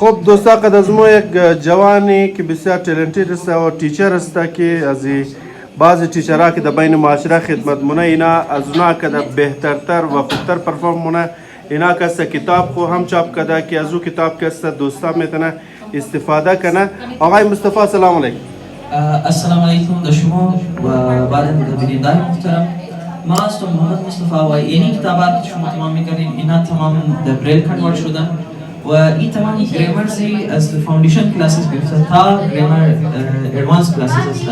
خب دوستا قد از ما یک جوانی که بسیار تلنتید است و تیچر است که از بعض تیچرها که در بین معاشره خدمت مونه اینا از اونا که در بهترتر و خوبتر پرفورم مونه اینا که است کتاب خو هم چاپ کده که از او کتاب که است دوستا میتونه استفاده کنه. آقای مصطفی سلام علیکم. السلام علیکم به شما و بعد بینندگان محترم. ما هستم محمد مصطفی و اینی کتابات که شما تمام میکنین اینا تمام در بریل کنورت شدن و این تمام گرامرزی از فاوندیشن کلاسز گرفته تا گرامر ادوانس کلاسز است.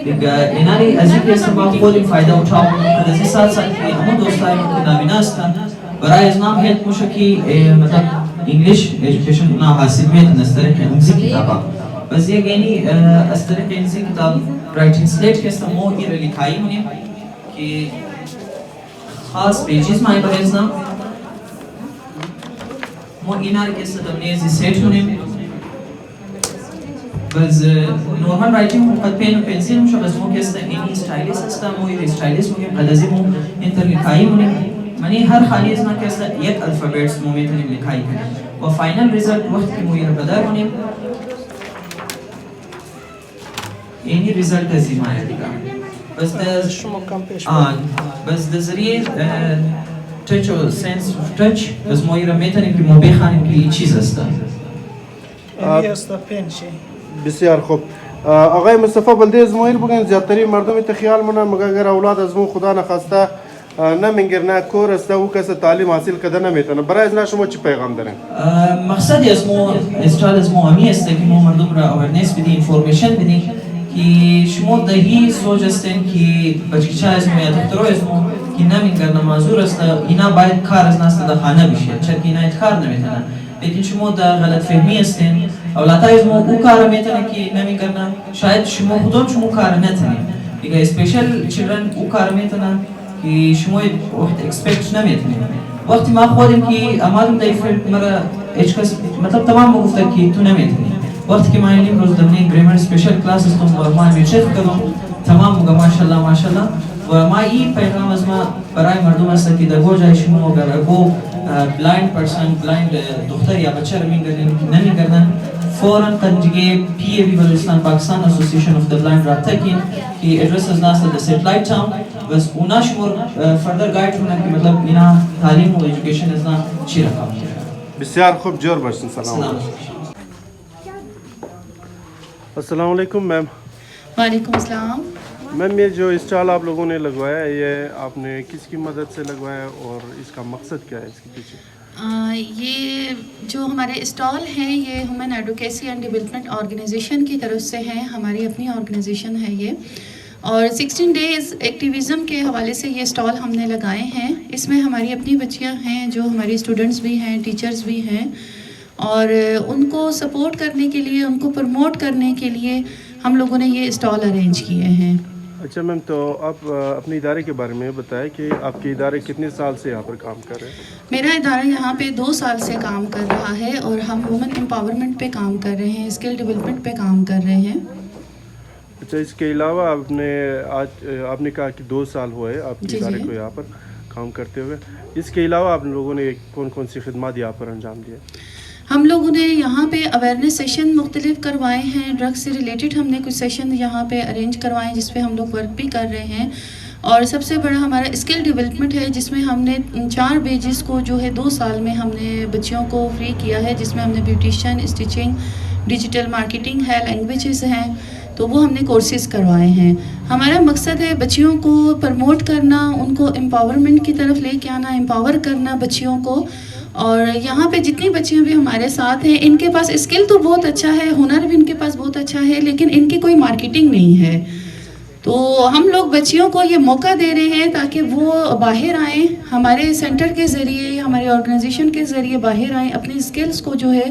دیگه اینانی از اینکه است با خودم فایده اٹھاؤ از این سال که همون دوستای که نابینا هستند برای از نام هیت موشه که مطلب انگلیش ایژوکیشن اونا حاصل میتونن از طریق این کتابا. بس یہ یعنی از طریق این کتاب رائٹنگ سلیٹ کے است مو این لکھائی مونیم کہ خاص پیجز مائی برزنا مو اینار کے است تمنیزی سیٹ مونیم بس نورمال رائٹنگ قد پین و پنسل مشه بس مو کے است اینی اسٹائلس است مو این اسٹائلس مونیم قدازی مو انتر لکھائی مونیم منی ہر خالی ازنا کے است یک الفابیٹس مو میتونیم لکھائی کنیم و فائنل ریزلٹ وقت کی مو یہ بدر مونیم اینی ریزلٹ از این مایه دیگه بس در ذریعه تچ و سنس و تچ بس ما ایره میتونیم که ما بخوانیم که این چیز هسته بسیار خوب. آقای مصطفی بلده ازمایل بگن زیادتری مردم تخیال مونه مگه اگر اولاد از مون خدا نخواسته نمیگرنه کور است او کس تعلیم حاصل کرده نمیتونه برای از شما چی پیغام دارین؟ مقصدی از ما استرال از ما همی است که ما مردم را اورنس بدیم انفورمیشن بدیم که شما دهی سوچ هستین که بچکیچه از ما یا دکترها از ما که نمیگرنه معذور است اینا باید کار از نست در خانه بشه چرا که اینا کار نمیتونن لیکن شما در غلط فهمی هستین اولاد از ما او کار میتونه که نمیگرنه شاید شما خودم شما کار نتونین دیگه اسپیشل چیلدرن او کار میتونن که شما وقت اکسپکت نمیتونین وقتی ما خودم که امادم دیفرنت مرا هیچ کس مطلب تمام گفته که تو نمیتونی وقتی که ما n rows دمنی grammar special classes تو ما میچف کردم تمام میگم ماشاءالله و ما این پیغام از ما برای مردم است که در گوجای شما اگر گو بلایند پرسن بلایند دختر یا بچه رو نمیگردن فوراً قنجگه P E B Balochistan Pakistan association of the blind رابطه کین که ادرس از ناست در سیتلایت تاون بس اونا شما فردر گایڈ کنن که مطلب اینا تعلیم و ایژوکیشن از چی رقم بسیار خوب جور باشین. سلام السلام علیکم میم. وعلیکم السلام میم یہ جو اسٹال آپ لوگوں نے لگوایا ہے یہ آپ نے کس کی مدد سے لگوایا اور اس کا مقصد کیا ہے اس کے پیچھے؟ یہ جو ہمارے اسٹال ہیں یہ human advocacy and development organisation کی طرف سے ہیں ہماری اپنی آرگنائزیشن ہے یہ اور 16 ڈیز ایکٹیویزم کے حوالے سے یہ اسٹال ہم نے لگائے ہیں. اس میں ہماری اپنی بچیاں ہیں جو ہماری اسٹوڈنٹس بھی ہیں ٹیچرز بھی ہیں اور ان کو سپورٹ کرنے کے لیے ان کو پروموٹ کرنے کے لیے ہم لوگوں نے یہ اسٹال ارینج کیے ہیں. اچھا میم تو آپ اپنے ادارے کے بارے میں بتائیں کہ آپ کے ادارے کتنے سال سے یہاں پر کام کر رہے ہیں؟ میرا ادارہ یہاں پہ 2 سال سے کام کر رہا ہے اور ہم وومن امپاورمنٹ پہ کام کر رہے ہیں اسکل ڈیولپمنٹ پہ کام کر رہے ہیں. اچھا اس کے علاوہ آپ نے کہا کہ 2 سال ہوئے آپ کے ادارے کو یہاں پر کام کرتے ہوئے اس کے علاوہ آپ لوگوں نے کون کون سی خدمات یہاں پر انجام دیے؟ ہم لوگوں نے یہاں پہ اویئرنیس سیشن مختلف کروائے ہیں ڈرگ سے ریلیٹڈ ہم نے کچھ سیشن یہاں پہ ارینج کروائے ہیں جس پہ ہم لوگ ورک بھی کر رہے ہیں اور سب سے بڑا ہمارا اسکل ڈیولپمنٹ ہے جس میں ہم نے 4 بیجز کو جو ہے 2 سال میں ہم نے بچیوں کو فری کیا ہے جس میں ہم نے بیوٹیشین اسٹیچنگ ڈیجیٹل مارکیٹنگ ہے لینگویجز ہیں تو وہ ہم نے کورسز کروائے ہیں. ہمارا مقصد ہے بچیوں کو پروموٹ کرنا ان کو امپاورمنٹ کی طرف لے کے آنا امپاور کرنا بچیوں کو اور یہاں پہ جتنی بچیاں بھی ہمارے ساتھ ہیں ان کے پاس اسکل تو بہت اچھا ہے ہنر بھی ان کے پاس بہت اچھا ہے لیکن ان کی کوئی مارکیٹنگ نہیں ہے تو ہم لوگ بچیوں کو یہ موقع دے رہے ہیں تاکہ وہ باہر آئیں ہمارے سینٹر کے ذریعے ہمارے آرگنائزیشن کے ذریعے باہر آئیں اپنے اسکلس کو جو ہے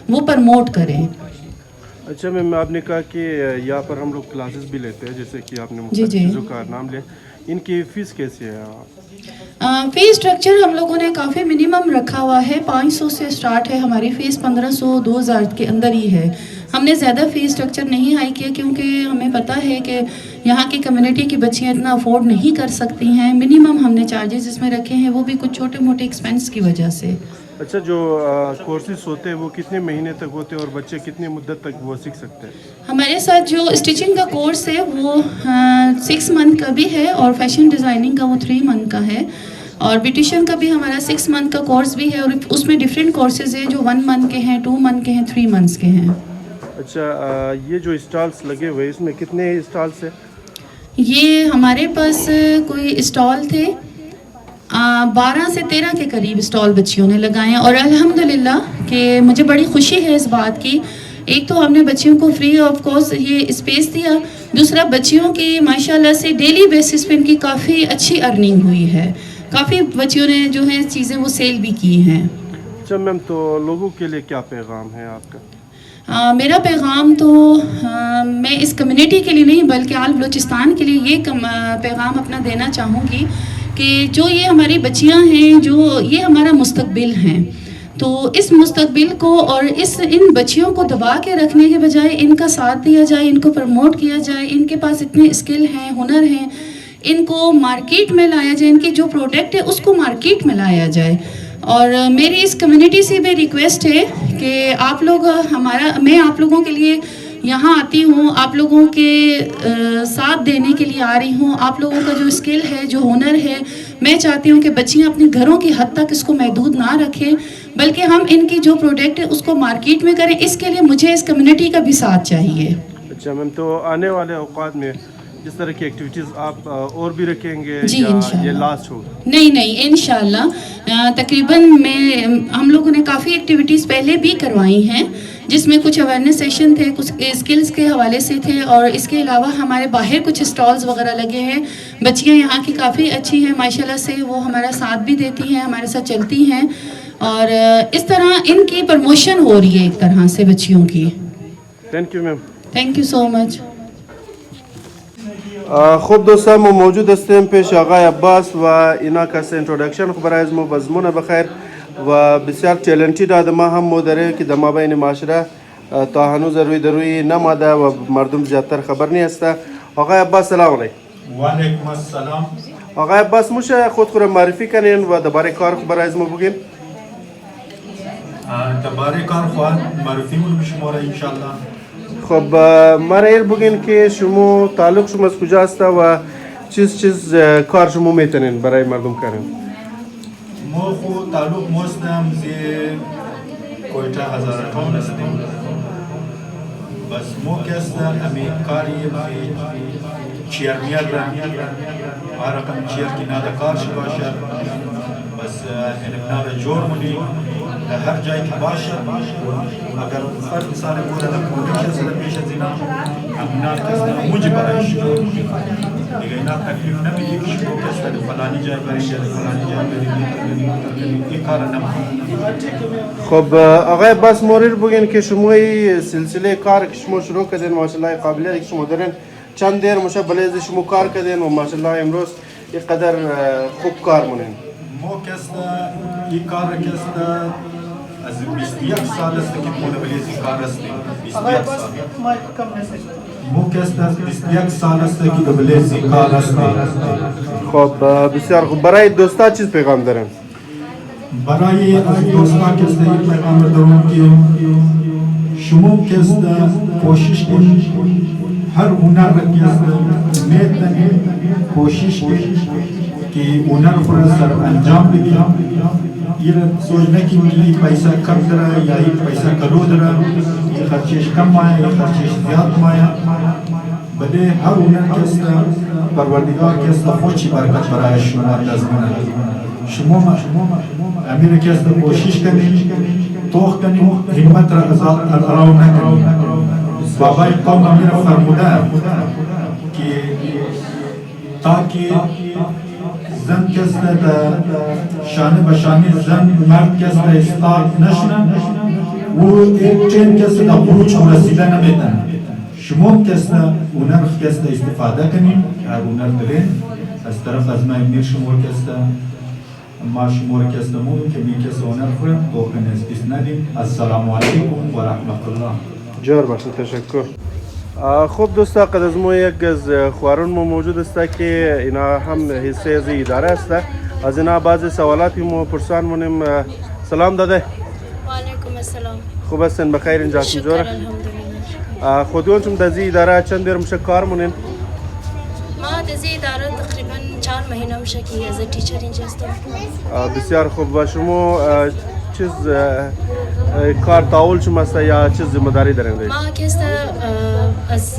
وہ پروموٹ کریں. اچھا میم آپ نے کہا کہ یہاں پر ہم لوگ کلاسز بھی لیتے ہیں جیسے کہ آپ نے مختلف چیزوں کا نام لیا ان کی فیس کیسی ہے؟ فیس اسٹرکچر ہم لوگوں نے کافی منیمم رکھا ہوا ہے 500 سے اسٹارٹ ہے ہماری فیس 1500 2000 کے اندر ہی ہے. ہم نے زیادہ فیس اسٹرکچر نہیں ہائی کیا کیونکہ ہمیں پتہ ہے کہ یہاں کی کمیونٹی کی بچیاں اتنا افورڈ نہیں کر سکتی ہیں. منیمم ہم نے چارجز اس میں رکھے ہیں وہ بھی کچھ چھوٹے موٹے ایکسپینس کی وجہ سے. اچھا جو کورسز ہوتے ہیں وہ کتنے مہینے تک ہوتے ہیں اور بچے کتنی مدت تک وہ سیکھ سکتے ہیں؟ ہمارے ساتھ جو اسٹیچنگ کا کورس ہے وہ 6 منتھ کا بھی ہے اور فیشن ڈیزائننگ کا وہ 3 منتھ کا ہے اور بیوٹیشین کا بھی ہمارا 6 منتھ کا کورس بھی ہے اور اس میں ڈفرینٹ کورسز ہیں جو 1 منتھ کے ہیں 2 منتھ کے ہیں 3 منتھس کے ہیں. اچھا یہ جو اسٹالس لگے ہوئے اس میں کتنے اسٹالس ہیں؟ یہ ہمارے پاس کوئی اسٹال تھے 12 سے 13 کے قریب اسٹال بچیوں نے لگائے ہیں اور الحمدللہ کہ مجھے بڑی خوشی ہے اس بات کی. ایک تو ہم نے بچیوں کو فری آف کاسٹ یہ اسپیس دیا, دوسرا بچیوں کی ماشاءاللہ سے ڈیلی بیسس پہ ان کی کافی اچھی ارننگ ہوئی ہے, کافی بچیوں نے جو ہے چیزیں وہ سیل بھی کی ہیں. اچھا میم تو لوگوں کے لیے کیا پیغام ہے آپ کا؟ میرا پیغام تو میں اس کمیونٹی کے لیے نہیں بلکہ آل بلوچستان کے لیے یہ پیغام اپنا دینا چاہوں گی کہ جو یہ ہماری بچیاں ہیں جو یہ ہمارا مستقبل ہیں, تو اس مستقبل کو اور ان بچیوں کو دبا کے رکھنے کے بجائے ان کا ساتھ دیا جائے, ان کو پروموٹ کیا جائے. ان کے پاس اتنے اسکل ہیں, ہنر ہیں, ان کو مارکیٹ میں لایا جائے, ان کی جو پروڈکٹ ہے اس کو مارکیٹ میں لایا جائے. اور میری اس کمیونٹی سے بھی ریکویسٹ ہے کہ آپ لوگ میں آپ لوگوں کے لیے یہاں آتی ہوں, آپ لوگوں کے ساتھ دینے کے لیے آ رہی ہوں. آپ لوگوں کا جو اسکل ہے, جو ہنر ہے, میں چاہتی ہوں کہ بچیاں اپنے گھروں کی حد تک اس کو محدود نہ رکھیں بلکہ ہم ان کی جو پروڈکٹ ہے اس کو مارکیٹ میں کریں. اس کے لیے مجھے اس کمیونٹی کا بھی ساتھ چاہیے. اچھا میم تو آنے والے اوقات میں اس طرح کی ایکٹیویٹیز آپ اور بھی رکھیں گے جی یا انشاءاللہ. یہ لاسٹ ہوگا؟ نہیں انشاءاللہ تقریباً ہم لوگوں نے کافی ایکٹیویٹیز پہلے بھی کروائی ہیں جس میں کچھ اویئرنیس سیشن تھے, کچھ اسکلز کے حوالے سے تھے اور اس کے علاوہ ہمارے باہر کچھ اسٹالز وغیرہ لگے ہیں. بچیاں یہاں کی کافی اچھی ہیں ماشاءاللہ سے, وہ ہمارا ساتھ بھی دیتی ہیں, ہمارے ساتھ چلتی ہیں اور اس طرح ان کی پروموشن ہو رہی ہے ایک طرح سے بچیوں کی. Thank you ma'am. Thank you so much. خب دوستان ما موجود هستیم پیش آقای عباس و اینا کس انترودکشن خب برای از ما بزمونه بخیر و بسیار تلنتید آدم هم مداره که در مابین معاشره تا هنوز روی نماده و مردم زیادتر خبر نیسته. آقای عباس سلام علیکم. و علیکم السلام. آقای عباس میشه خود معرفی کنین و درباره کار خب برای از ما بگین؟ درباره کار خواهد معرفی مون به شما را انشالله. خب مرا ایل بگین که شما تعلق شما از کجا هست و چیز کار شما میتونین برای مردم کردن؟ ما خود تعلق مستم زی کویتا هزارتون هستیم. بس ما کسنا همی کاری چیر میارن رقم چیر که ناده کارش باشه بس هنبنا را جور منی هر جایی که باشه اگر فرد سال بوده لکنیش از پیش از اینا همینا کسنا موجی برایش جور منی دیگه اینا تکلیف نمیدی که شما کسنا فلانی جای بریش یا فلانی جای بریم این کار نمیدی. خب آقای عباس موریر بگین که شما این سلسله کار که شما شروع کردین ماشاءالله قابلیتی که شما دارین چند دیر مشابه شما کار کردین و ماشاءالله امروز یک قدر خوب کار مونین؟ ما کسنا این کار کسنا از 21 سال است که مونولیزی کار هستیم. 21 سال. ما کسنا 21 سال است که مونولیزی کار هستیم. خب بسیار خوب. برای دوستا چیز پیغام دارین؟ برای دوستا کسنا این پیغام دارم که شما کسنا کوشش کنید هر هنر کسنا میتونید کوشش کنید کہ ہنر پر سر انجام بدیم. یہ سوچنا کہ یہ پیسہ کم درا یا یہ پیسہ کرو درا یہ خرچش کم آیا یا خرچش زیاد آیا بلے ہر ہنر کے اس پروردگار کے اس خوشی برکت برای شما لازمانه. شما امیر کے اس کوشش کنید توخ کنید همت را اراو نکنید. بابای قوم امیر فرموده کہ تاکہ زن کسته شانه بشانه زن مرد کسته استاد نشنن و ایک چین کسته دا بروچ رسیده نمیدن. شما کسته هنر کسته استفاده کنیم هر هنر دارین از طرف از ما امیر شما کسته ما شما کسته مون که می کسته هنر خورم توقن اسپیس ندیم. السلام علیکم و رحمت الله. جور باشید. تشکر. خوب دوستا قد از ما یک از خوارون ما موجود است که اینا هم حصه از اداره است. از اینا بعضی سوالاتی ما پرسان مونیم سلام داده. وعلیکم السلام. خوب هستین؟ بخیر اینجا شکر جوره؟ الحمدلله. خودتون چون دزی اداره چند دیر میشه کار مونین؟ ما دزی اداره تقریبا 4 ماهه میشه که از تیچر اینجا هستم. بسیار خوب. و شما چیز کار تاول شما است یا چیز ذمہ داری دارین؟ ما که است از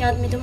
یاد میدم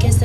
که است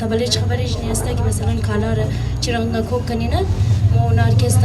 تبلیغ خبرش نیست که مثلا کالار چرا کوک کنینه ما اون ارکست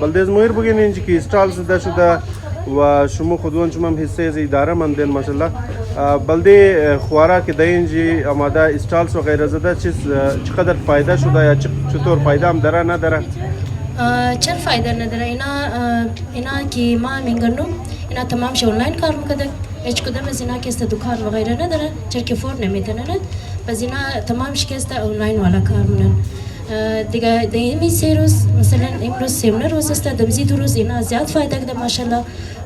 بلدیز مهیر بگین اینجا که استال زده شده و شما خودون شما هم حصه از اداره مندین ماشاءالله. بلده خوارا که دینجی آماده استالس و غیره زده چقدر فایده شده یا چطور فایده هم داره نداره؟ چرا فایده نداره؟ اینا که ما میگنم اینا تمام ش آنلاین کار میکنه. هیچ کدام از اینا که است دکان و غیره نداره چرا که فور نمیتونه پس اینا تمامش که است آنلاین والا کار میکنن. دیگه دیمی 3 روز مثلا امروز 3 روز است دمزی 2 روز اینا زیاد فایده کرده ماشاءالله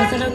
مثلا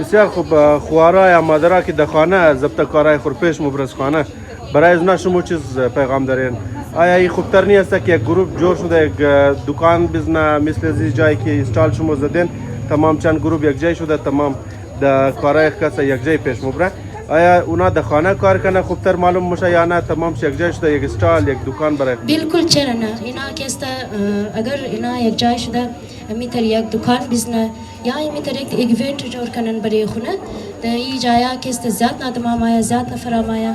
بسیار خوب. خوارا یا مادرها که دخانه ضبط کارهای خورپیش مبرز خانه برای از شما چیز پیغام دارین؟ آیا این خوبتر نیست که یک گروپ جور شده یک دکان بزنه مثل از جایی که استال شما زدین تمام چند گروپ یک جای شده تمام د کارهای کس یک جای پیش مبره آیا اونا دخانه کار کنه خوبتر معلوم میشه یا نه تمام یک جای شده یک استال یک دکان برای؟ بالکل چرا نه اینا که است اگر اینا یک جای شده میتر یک دکان بزنه یا میتر یک ایونت جور کنن برای خونه د این جایا که است زیاد نه تمام آیا زیاد نه فرامایا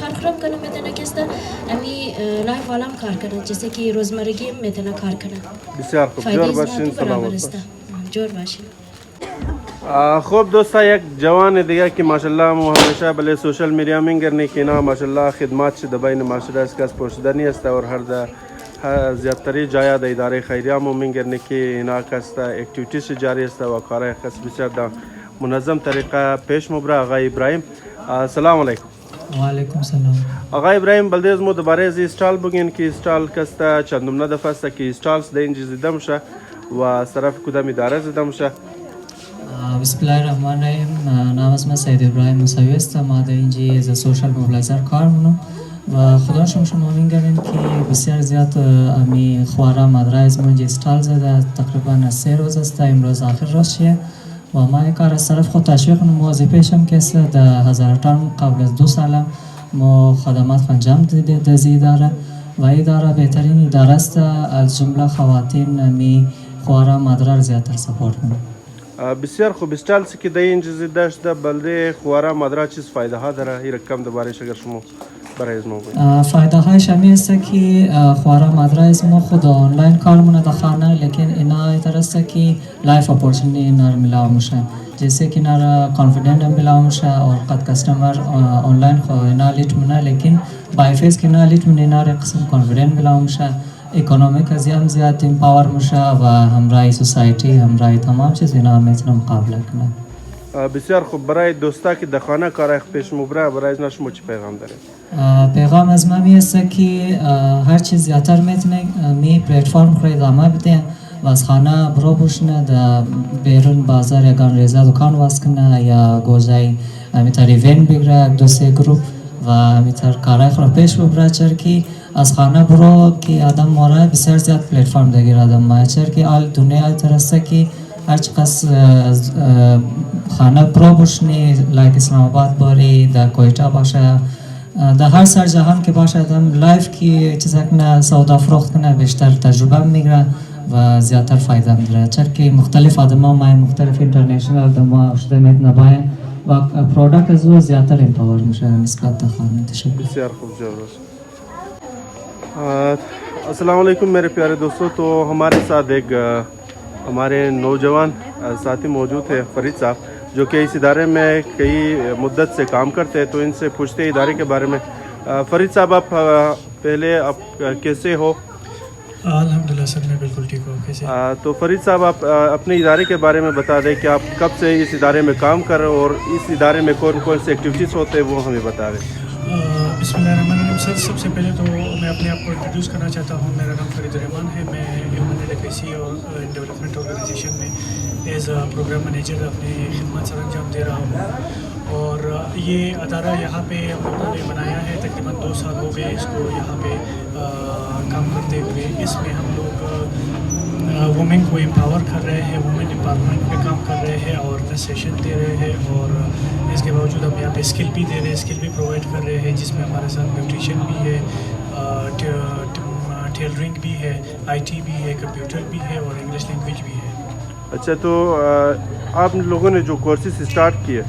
کار خراب کنه میتونه که است امی لایف والا کار کنه جیسے که روزمرگی میتونه کار کنه. بسیار خوب. جور باشین. سلامت. جور باشین. خوب دوستا یک جوان دیگه که ماشاءالله مو همیشه بله سوشل میدیا میگرنه که اینا ماشاءالله خدمات شده بین معاشره است که پرسیدنی است اور هر زیادتری جای د اداره خیریه مو میگرنه که اینا کاست اکتیویتیز جاری است و کارهای خاص بسیار منظم طریقه پیش مبره. آقای ابراهیم سلام علیکم. و علیکم سلام. آقای ابراهیم بلدیز مو دوباره از استال بگین که استال کاستا چندم ندفه است که استالس د اینجا زیده میشه و طرف کدام اداره زیده میشه؟ بسم الله الرحمن الرحیم. نام اسم سید ابراهیم موسوی است. ما در اینجا از سوشال موبیلایزر کار میکنم و خدا شما میگردیم که بسیار زیاد امی خوارا مدرسه من استال زده تقریبا 3 روز است امروز آخر روزشه و ما یک کار از طرف خود تشویق موظفشم که است در هزارتان قبل از 2 سال ما خدمات انجام داده زی داره و اداره بهترین اداره است از جمله خواتین می خوارا مدرسه زیادتر سپورت کنه. بسیار خوب. استال که در اینجا زیده شده بلده خوارا مدرسه چیز فایده ها داره این رقم دوباره اگر شما برای از ما بگید؟ فایده هایش همی است که خوارا مدرسه ما خود آنلاین کار مونه در خانه لیکن اینا ایتر است که لایف اپورچونیتی اینا رو ملاو میشه جیسے که اینا رو کانفیدنت هم ملاو میشه اور قد کستمر آنلاین خو اینا لیت مونه لیکن بای فیس که اینا لیت مونه اینا رو قسم کانفیدنت ملاو میشه اکونومیک از هم زیاد امپاور میشه و همراه سوسایتی همراه تمام چیز اینا میتونه مقابله کنه. بسیار خوب. برای دوستا که در خانه کار پیش مبره برای از شما چی پیغام داره؟ پیغام از ما می است که هر چیز زیادتر میتونه می پلتفرم خود ادامه بده و از خانه برو بشنه در بیرون بازار یا ریزه دکان واس کنه یا گوجای میتر ایونت بگیره 2-3 گروپ و میتر کارهای خود پیش ببره چرا که از خانه برو که آدم ماره بسیار زیاد پلتفرم دگیر آدم ما چرا که آل دنیا ترسته که هر چقدر خانه برو بشنی لایک اسلام آباد باری در کویتا باشه در هر سر جهان که باشه آدم لایف کی چیزا کنه سودا فروخت کنه بیشتر تجربه میگیره و زیاتر فایده می‌داره، چرا مختلف آدم‌ها مای مختلف اینترنشنال آدم‌ها اشتمت نباین و پروداکت از او زیاتر امپاور میشه نسبت تا خانه. تشکر. بسیار خوب جواب. السلام علیکم میرے پیارے دوستوں. تو ہمارے ساتھ ایک ہمارے نوجوان ساتھی موجود ہے فرید صاحب, جو کہ اس ادارے میں کئی مدت سے کام کرتے ہیں. تو ان سے پوچھتے ہیں ادارے کے بارے میں. فرید صاحب, آپ پہلے آپ کیسے ہو؟ الحمدللہ سر, میں بالکل ٹھیک ہوں. کیسے؟ تو فرید صاحب, آپ اپنے ادارے کے بارے میں بتا دیں کہ آپ کب سے اس ادارے میں کام کر رہے ہو اور اس ادارے میں کون کون سے ایکٹیویٹیز ہوتے ہیں وہ ہمیں بتا دیں. بسم اللہ الرحمن الرحیم. سر سب سے پہلے تو میں اپنے آپ کو انٹروڈیوس کرنا چاہتا ہوں. میرا نام فرید الرحمان ہے. میں ہیومن ایڈوکیسی اور ڈیولپمنٹ آرگنائزیشن میں ایز اے پروگرام مینیجر اپنی خدمات سر انجام دے رہا ہوں. اور یہ ادارہ یہاں پہ ہم لوگوں نے بنایا ہے, تقریباً 2 سال ہو گئے اس کو یہاں پہ کام کرتے ہوئے. اس میں ہم لوگ وومن کو امپاور کر رہے ہیں, وومن امپاورمنٹ پہ کام کر رہے ہیں, اور سیشن دے رہے ہیں, اور اس کے باوجود ہم یہاں پہ اسکل بھی دے رہے ہیں, اسکل بھی پرووائڈ کر رہے ہیں, جس میں ہمارے ساتھ نیوٹریشن بھی ہے, ٹیلرنگ بھی ہے, آئی ٹی بھی ہے, کمپیوٹر بھی ہے, اور انگلش لینگویج بھی ہے. اچھا, تو آپ لوگوں نے جو کورسز اسٹارٹ کیے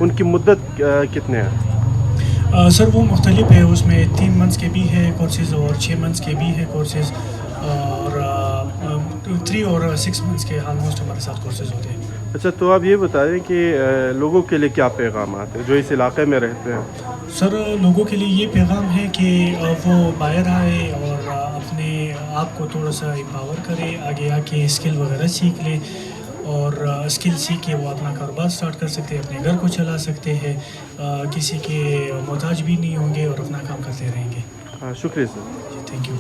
ان کی مدت کتنے ہیں؟ سر وہ مختلف ہے. اس میں 3 منتھس کے بھی ہے کورسز, اور 6 منتھس کے بھی ہے کورسز, اور 3 اور 6 منتھس کے آلموسٹ ہمارے ساتھ کورسز ہوتے ہیں. اچھا, تو آپ یہ بتا دیں کہ لوگوں کے لیے کیا پیغامات ہیں جو اس علاقے میں رہتے ہیں؟ سر لوگوں کے لیے یہ پیغام ہے کہ وہ باہر آئے اور اپنے آپ کو تھوڑا سا امپاور کرے, آگے آ کے اسکل وغیرہ سیکھ لے, اور اسکل سیکھ کے وہ اپنا کاروبار سٹارٹ کر سکتے ہیں, اپنے گھر کو چلا سکتے ہیں, کسی کے محتاج بھی نہیں ہوں گے, اور اپنا کام کرتے رہیں گے. شکریہ سر. Thank you.